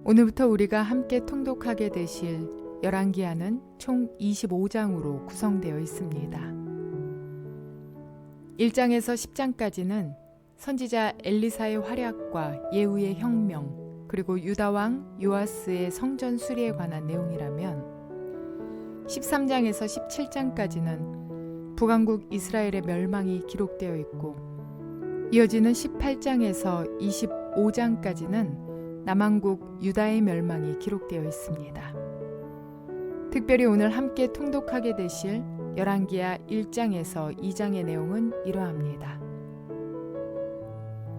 오늘부터 우리가 함께 통독하게 되실 열왕기하는 총 25장으로 구성되어 있습니다. 1장에서 10장까지는 선지자 엘리사의 활약과 예후의 혁명, 그리고 유다왕 요아스의 성전 수리에 관한 내용이라면 13장에서 17장까지는 북왕국 이스라엘의 멸망이 기록되어 있고, 이어지는 18장에서 25장까지는 남왕국 유다의 멸망이 기록되어 있습니다. 특별히 오늘 함께 통독하게 되실 열왕기하 1장에서 2장의 내용은 이러합니다.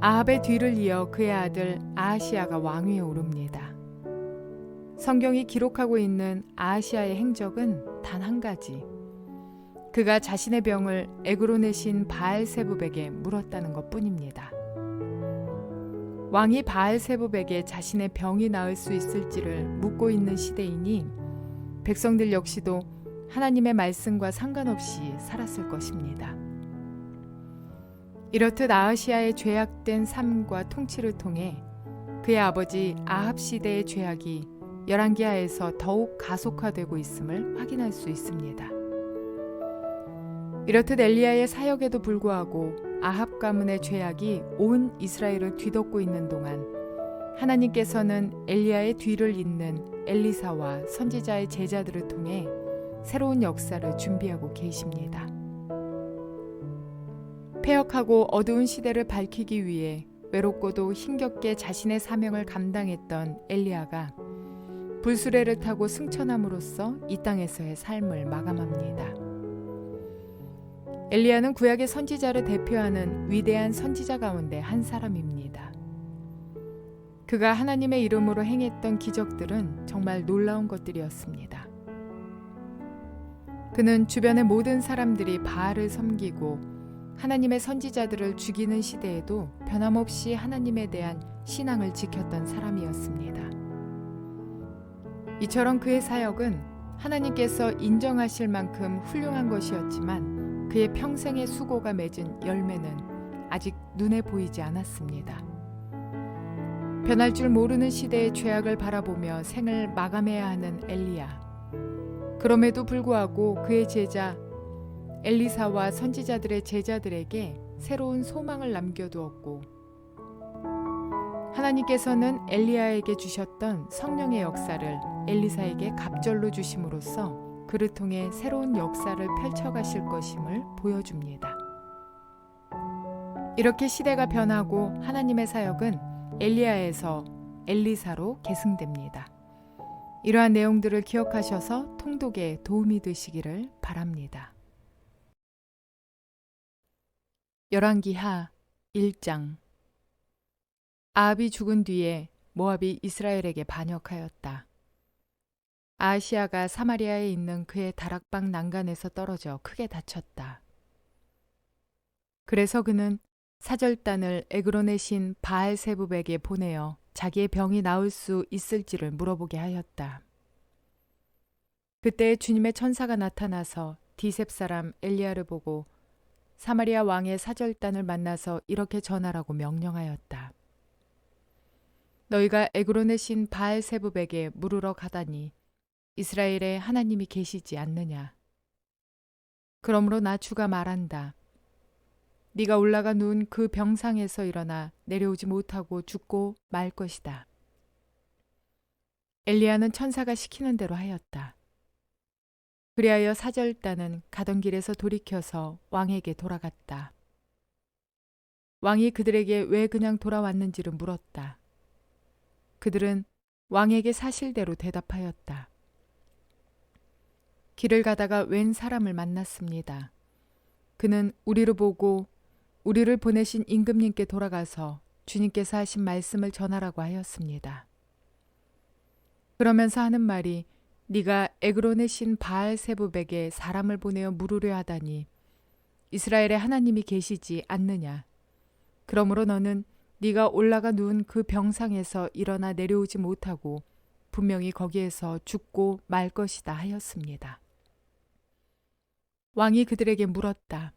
아합의 뒤를 이어 그의 아들 아하시야가 왕위에 오릅니다. 성경이 기록하고 있는 아하시야의 행적은 단 한 가지. 그가 자신의 병을 에그론의 신 바알세붑에게 물었다는 것뿐입니다. 왕이 바알세붑에게 자신의 병이 나을 수 있을지를 묻고 있는 시대이니 백성들 역시도 하나님의 말씀과 상관없이 살았을 것입니다. 이렇듯 아하시야의 죄악된 삶과 통치를 통해 그의 아버지 아합 시대의 죄악이 열왕기하에서 더욱 가속화되고 있음을 확인할 수 있습니다. 이렇듯 엘리야의 사역에도 불구하고 아합 가문의 죄악이 온 이스라엘을 뒤덮고 있는 동안 하나님께서는 엘리야의 뒤를 잇는 엘리사와 선지자의 제자들을 통해 새로운 역사를 준비하고 계십니다. 패역하고 어두운 시대를 밝히기 위해 외롭고도 힘겹게 자신의 사명을 감당했던 엘리야가 불수레를 타고 승천함으로써 이 땅에서의 삶을 마감합니다. 엘리야는 구약의 선지자를 대표하는 위대한 선지자 가운데 한 사람입니다. 그가 하나님의 이름으로 행했던 기적들은 정말 놀라운 것들이었습니다. 그는 주변의 모든 사람들이 바알을 섬기고 하나님의 선지자들을 죽이는 시대에도 변함없이 하나님에 대한 신앙을 지켰던 사람이었습니다. 이처럼 그의 사역은 하나님께서 인정하실 만큼 훌륭한 것이었지만 그의 평생의 수고가 맺은 열매는 아직 눈에 보이지 않았습니다. 변할 줄 모르는 시대의 죄악을 바라보며 생을 마감해야 하는 엘리야. 그럼에도 불구하고 그의 제자 엘리사와 선지자들의 제자들에게 새로운 소망을 남겨두었고, 하나님께서는 엘리야에게 주셨던 성령의 역사를 엘리사에게 갑절로 주심으로써 그를 통해 새로운 역사를 펼쳐가실 것임을 보여줍니다. 이렇게 시대가 변하고 하나님의 사역은 엘리야에서 엘리사로 계승됩니다. 이러한 내용들을 기억하셔서 통독에 도움이 되시기를 바랍니다. 열왕기하 1장. 아합이 죽은 뒤에 모압이 이스라엘에게 반역하였다. 아하시야가 사마리아에 있는 그의 다락방 난간에서 떨어져 크게 다쳤다. 그래서 그는 사절단을 에그론의 신 바알세붑에게 보내어 자기의 병이 나을 수 있을지를 물어보게 하였다. 그때 주님의 천사가 나타나서 디셉 사람 엘리야를 보고 사마리아 왕의 사절단을 만나서 이렇게 전하라고 명령하였다. 너희가 에그론의 신 바알세붑에게 물으러 가다니 이스라엘에 하나님이 계시지 않느냐. 그러므로 나 주가 말한다. 네가 올라가 누운 그 병상에서 일어나 내려오지 못하고 죽고 말 것이다. 엘리야는 천사가 시키는 대로 하였다. 그리하여 사절단은 가던 길에서 돌이켜서 왕에게 돌아갔다. 왕이 그들에게 왜 그냥 돌아왔는지를 물었다. 그들은 왕에게 사실대로 대답하였다. 길을 가다가 웬 사람을 만났습니다. 그는 우리를 보고 우리를 보내신 임금님께 돌아가서 주님께서 하신 말씀을 전하라고 하였습니다. 그러면서 하는 말이 네가 에그론의 신 바알세붑에게 사람을 보내어 물으려 하다니 이스라엘에 하나님이 계시지 않느냐. 그러므로 너는 네가 올라가 누운 그 병상에서 일어나 내려오지 못하고 분명히 거기에서 죽고 말 것이다 하였습니다. 왕이 그들에게 물었다.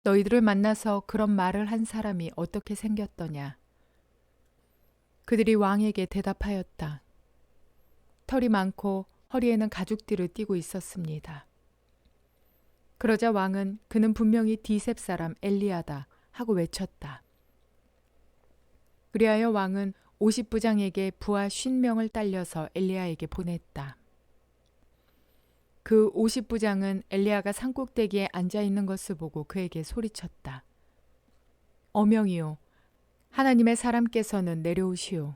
너희들을 만나서 그런 말을 한 사람이 어떻게 생겼더냐? 그들이 왕에게 대답하였다. 털이 많고 허리에는 가죽띠를 띠고 있었습니다. 그러자 왕은 그는 분명히 디셉 사람 엘리야다 하고 외쳤다. 그리하여 왕은 50부장에게 부하 50명을 딸려서 엘리야에게 보냈다. 그 50부장은 엘리야가 산꼭대기에 앉아 있는 것을 보고 그에게 소리쳤다. 어명이요, 하나님의 사람께서는 내려오시오.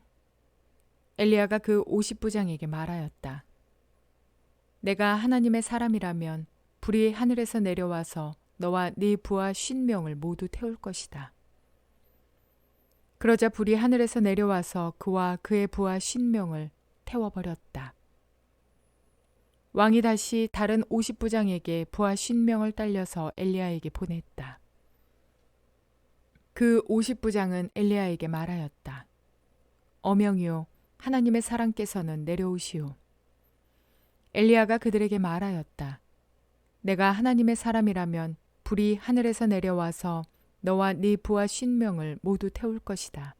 엘리야가 그 50부장에게 말하였다. 내가 하나님의 사람이라면 불이 하늘에서 내려와서 너와 네 부하 50명을 모두 태울 것이다. 그러자 불이 하늘에서 내려와서 그와 그의 부하 50명을 태워버렸다. 왕이 다시 다른 50부장에게 부하 50명을 딸려서 엘리야에게 보냈다. 그 50부장은 엘리야에게 말하였다. 어명이요, 하나님의 사람께서는 내려오시오. 엘리야가 그들에게 말하였다. 내가 하나님의 사람이라면 불이 하늘에서 내려와서 너와 네 부하 50명을 모두 태울 것이다.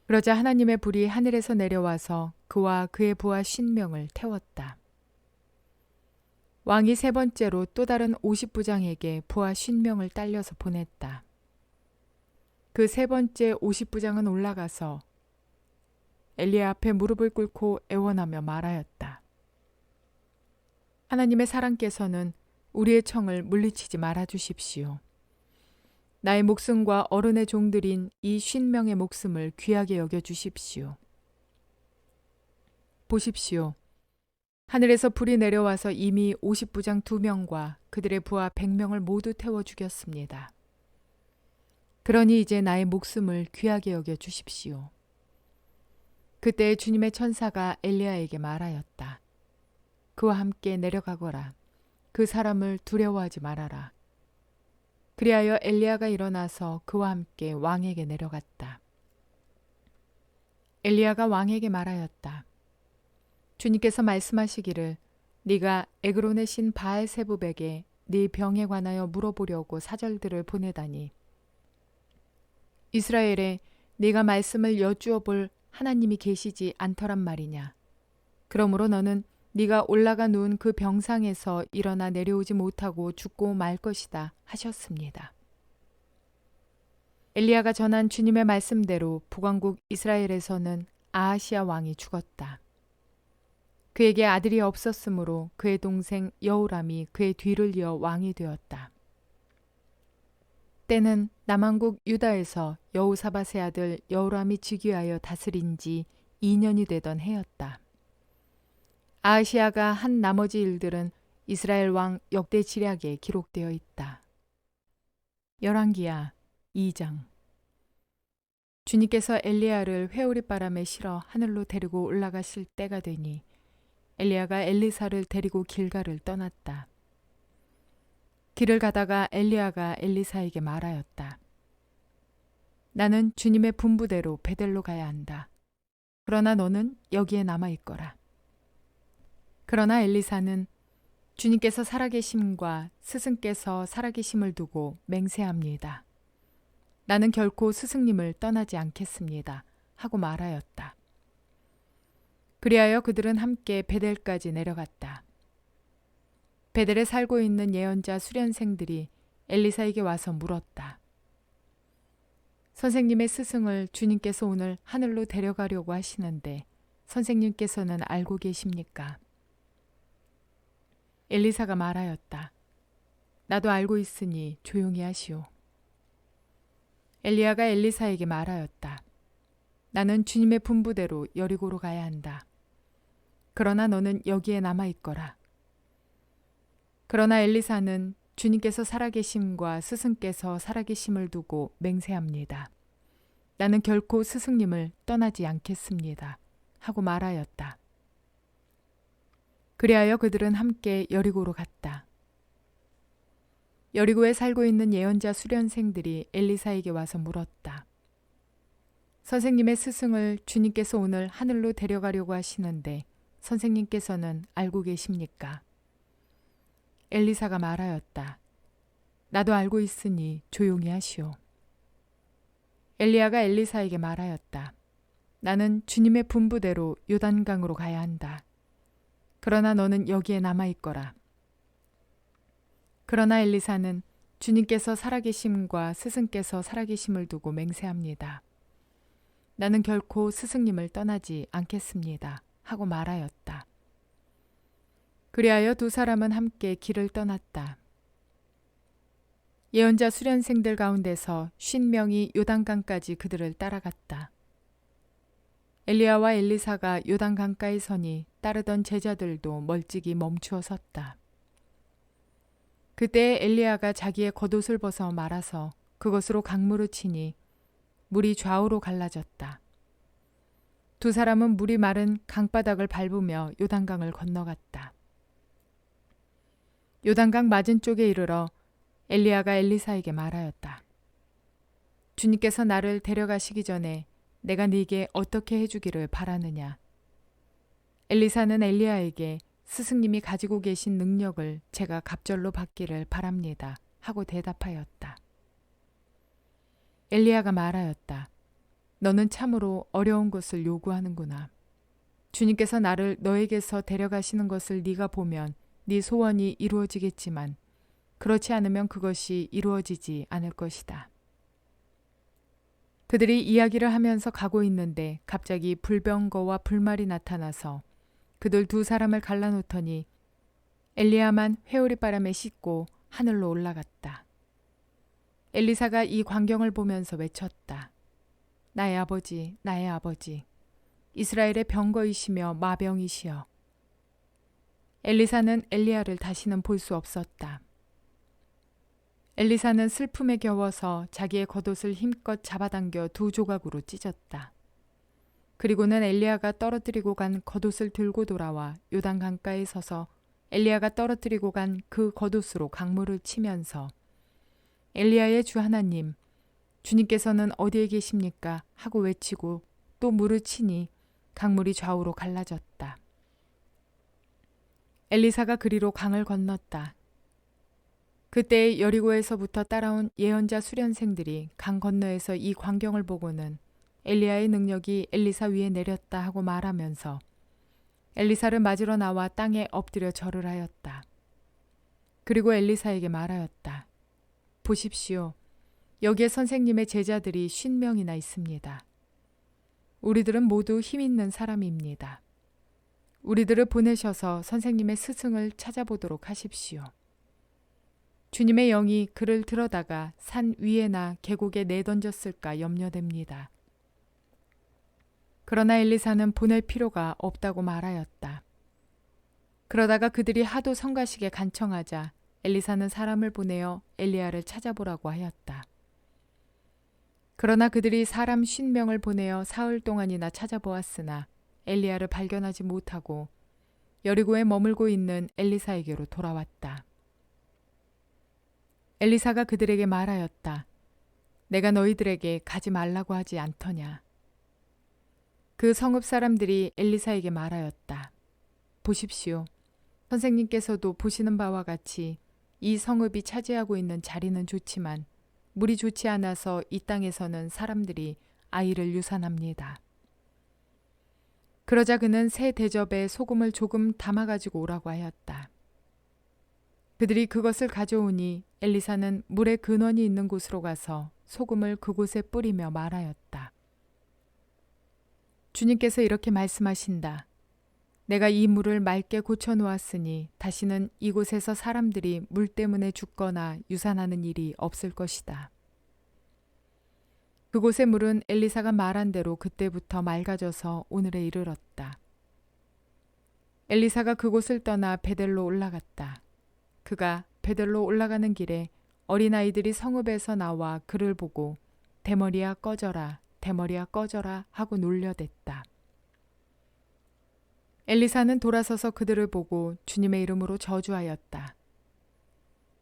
그러자 하나님의 불이 하늘에서 내려와서 그와 그의 부하 50명을 태웠다. 왕이 세 번째로 또 다른 50부장에게 부하 50명을 딸려서 보냈다. 그 세 번째 50부장은 올라가서 엘리야 앞에 무릎을 꿇고 애원하며 말하였다. 하나님의 사람께서는 우리의 청을 물리치지 말아 주십시오. 나의 목숨과 어른의 종들인 이 50명의 목숨을 귀하게 여겨 주십시오. 보십시오. 하늘에서 불이 내려와서 이미 50부장 2명과 그들의 부하 100명을 모두 태워 죽였습니다. 그러니 이제 나의 목숨을 귀하게 여겨 주십시오. 그때 주님의 천사가 엘리야에게 말하였다. 그와 함께 내려가거라. 그 사람을 두려워하지 말아라. 그리하여 엘리야가 일어나서 그와 함께 왕에게 내려갔다. 엘리야가 왕에게 말하였다. 주님께서 말씀하시기를 네가 에그론의 신 바알세붑에게 네 병에 관하여 물어보려고 사절들을 보내다니 이스라엘에 네가 말씀을 여쭈어 볼 하나님이 계시지 않더란 말이냐. 그러므로 너는 네가 올라가 누운 그 병상에서 일어나 내려오지 못하고 죽고 말 것이다 하셨습니다. 엘리야가 전한 주님의 말씀대로 북왕국 이스라엘에서는 아하시야 왕이 죽었다. 그에게 아들이 없었으므로 그의 동생 여호람이 그의 뒤를 이어 왕이 되었다. 때는 남왕국 유다에서 여호사밧의 아들 여호람이 즉위하여 다스린 지 2년이 되던 해였다. 아하시야가 한 나머지 일들은 이스라엘 왕 역대 지략에 기록되어 있다. 열왕기하 2장. 주님께서 엘리야를 회오리바람에 실어 하늘로 데리고 올라가실 때가 되니 엘리야가 엘리사를 데리고 길갈을 떠났다. 길을 가다가 엘리야가 엘리사에게 말하였다. 나는 주님의 분부대로 베델로 가야 한다. 그러나 너는 여기에 남아 있거라. 그러나 엘리사는 주님께서 살아계심과 스승께서 살아계심을 두고 맹세합니다. 나는 결코 스승님을 떠나지 않겠습니다. 하고 말하였다. 그리하여 그들은 함께 베델까지 내려갔다. 베델에 살고 있는 예언자 수련생들이 엘리사에게 와서 물었다. 선생님의 스승을 주님께서 오늘 하늘로 데려가려고 하시는데 선생님께서는 알고 계십니까? 엘리사가 말하였다. 나도 알고 있으니 조용히 하시오. 엘리야가 엘리사에게 말하였다. 나는 주님의 분부대로 여리고로 가야 한다. 그러나 너는 여기에 남아 있거라. 그러나 엘리사는 주님께서 살아계심과 스승께서 살아계심을 두고 맹세합니다. 나는 결코 스승님을 떠나지 않겠습니다. 하고 말하였다. 그리하여 그들은 함께 여리고로 갔다. 여리고에 살고 있는 예언자 수련생들이 엘리사에게 와서 물었다. 선생님의 스승을 주님께서 오늘 하늘로 데려가려고 하시는데 선생님께서는 알고 계십니까? 엘리사가 말하였다. 나도 알고 있으니 조용히 하시오. 엘리야가 엘리사에게 말하였다. 나는 주님의 분부대로 요단강으로 가야 한다. 그러나 너는 여기에 남아있거라. 그러나 엘리사는 주님께서 살아계심과 스승께서 살아계심을 두고 맹세합니다. 나는 결코 스승님을 떠나지 않겠습니다. 하고 말하였다. 그리하여 두 사람은 함께 길을 떠났다. 예언자 수련생들 가운데서 50명이 요단강까지 그들을 따라갔다. 엘리야와 엘리사가 요단강가에 서니 따르던 제자들도 멀찍이 멈추어 섰다. 그때 엘리야가 자기의 겉옷을 벗어 말아서 그것으로 강물을 치니 물이 좌우로 갈라졌다. 두 사람은 물이 마른 강바닥을 밟으며 요단강을 건너갔다. 요단강 맞은쪽에 이르러 엘리야가 엘리사에게 말하였다. 주님께서 나를 데려가시기 전에 내가 네게 어떻게 해주기를 바라느냐. 엘리사는 엘리야에게 스승님이 가지고 계신 능력을 제가 갑절로 받기를 바랍니다. 하고 대답하였다. 엘리야가 말하였다. 너는 참으로 어려운 것을 요구하는구나. 주님께서 나를 너에게서 데려가시는 것을 네가 보면 네 소원이 이루어지겠지만 그렇지 않으면 그것이 이루어지지 않을 것이다. 그들이 이야기를 하면서 가고 있는데 갑자기 불병거와 불말이 나타나서 그들 두 사람을 갈라놓더니 엘리야만 회오리 바람에 씻고 하늘로 올라갔다. 엘리사가 이 광경을 보면서 외쳤다. 나의 아버지, 나의 아버지, 이스라엘의 병거이시며 마병이시여. 엘리사는 엘리야를 다시는 볼 수 없었다. 엘리사는 슬픔에 겨워서 자기의 겉옷을 힘껏 잡아당겨 두 조각으로 찢었다. 그리고는 엘리야가 떨어뜨리고 간 겉옷을 들고 돌아와 요단 강가에 서서 엘리야가 떨어뜨리고 간 그 겉옷으로 강물을 치면서 엘리야의 주 하나님, 주님께서는 어디에 계십니까? 하고 외치고 또 물을 치니 강물이 좌우로 갈라졌다. 엘리사가 그리로 강을 건넜다. 그때 여리고에서부터 따라온 예언자 수련생들이 강 건너에서 이 광경을 보고는 엘리야의 능력이 엘리사 위에 내렸다 하고 말하면서 엘리사를 맞으러 나와 땅에 엎드려 절을 하였다. 그리고 엘리사에게 말하였다. 보십시오. 여기에 선생님의 제자들이 50명이나 있습니다. 우리들은 모두 힘 있는 사람입니다. 우리들을 보내셔서 선생님의 스승을 찾아보도록 하십시오. 주님의 영이 그를 들어다가 산 위에나 계곡에 내던졌을까 염려됩니다. 그러나 엘리사는 보낼 필요가 없다고 말하였다. 그러다가 그들이 하도 성가시게 간청하자 엘리사는 사람을 보내어 엘리야를 찾아보라고 하였다. 그러나 그들이 사람 50명을 보내어 사흘 동안이나 찾아보았으나 엘리야를 발견하지 못하고 여리고에 머물고 있는 엘리사에게로 돌아왔다. 엘리사가 그들에게 말하였다. 내가 너희들에게 가지 말라고 하지 않더냐. 그 성읍 사람들이 엘리사에게 말하였다. 보십시오. 선생님께서도 보시는 바와 같이 이 성읍이 차지하고 있는 자리는 좋지만 물이 좋지 않아서 이 땅에서는 사람들이 아이를 유산합니다. 그러자 그는 새 대접에 소금을 조금 담아가지고 오라고 하였다. 그들이 그것을 가져오니 엘리사는 물의 근원이 있는 곳으로 가서 소금을 그곳에 뿌리며 말하였다. 주님께서 이렇게 말씀하신다. 내가 이 물을 맑게 고쳐 놓았으니 다시는 이곳에서 사람들이 물 때문에 죽거나 유산하는 일이 없을 것이다. 그곳의 물은 엘리사가 말한 대로 그때부터 맑아져서 오늘에 이르렀다. 엘리사가 그곳을 떠나 베델로 올라갔다. 그가 베델로 올라가는 길에 어린아이들이 성읍에서 나와 그를 보고 대머리야 꺼져라, 대머리야 꺼져라 하고 놀려댔다. 엘리사는 돌아서서 그들을 보고 주님의 이름으로 저주하였다.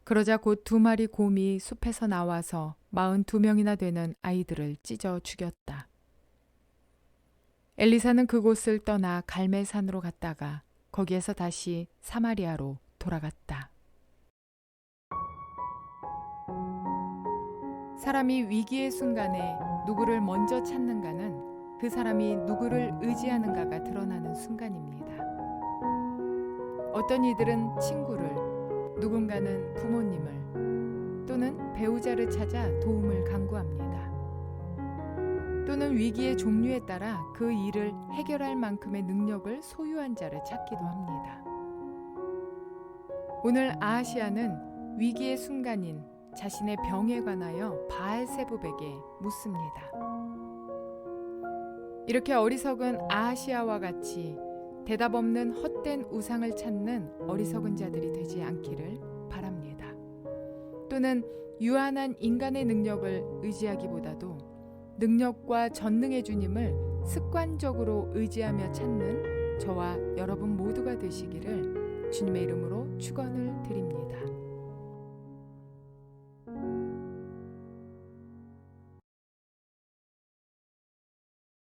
그러자 곧 2마리 곰이 숲에서 나와서 42명이나 되는 아이들을 찢어 죽였다. 엘리사는 그곳을 떠나 갈멜산으로 갔다가 거기에서 다시 사마리아로 돌아갔다. 사람이 위기의 순간에 누구를 먼저 찾는가는 그 사람이 누구를 의지하는가가 드러나는 순간입니다. 어떤 이들은 친구를, 누군가는 부모님을, 또는 배우자를 찾아 도움을 간구합니다. 또는 위기의 종류에 따라 그 일을 해결할 만큼의 능력을 소유한 자를 찾기도 합니다. 오늘 아하시아는 위기의 순간인 자신의 병에 관하여 바알세붑에게 묻습니다. 이렇게 어리석은 아하시아와 같이 대답 없는 헛된 우상을 찾는 어리석은 자들이 되지 않기를 바랍니다. 또는 유한한 인간의 능력을 의지하기보다도 능력과 전능의 주님을 습관적으로 의지하며 찾는 저와 여러분 모두가 되시기를 주님의 이름으로 축원을 드립니다.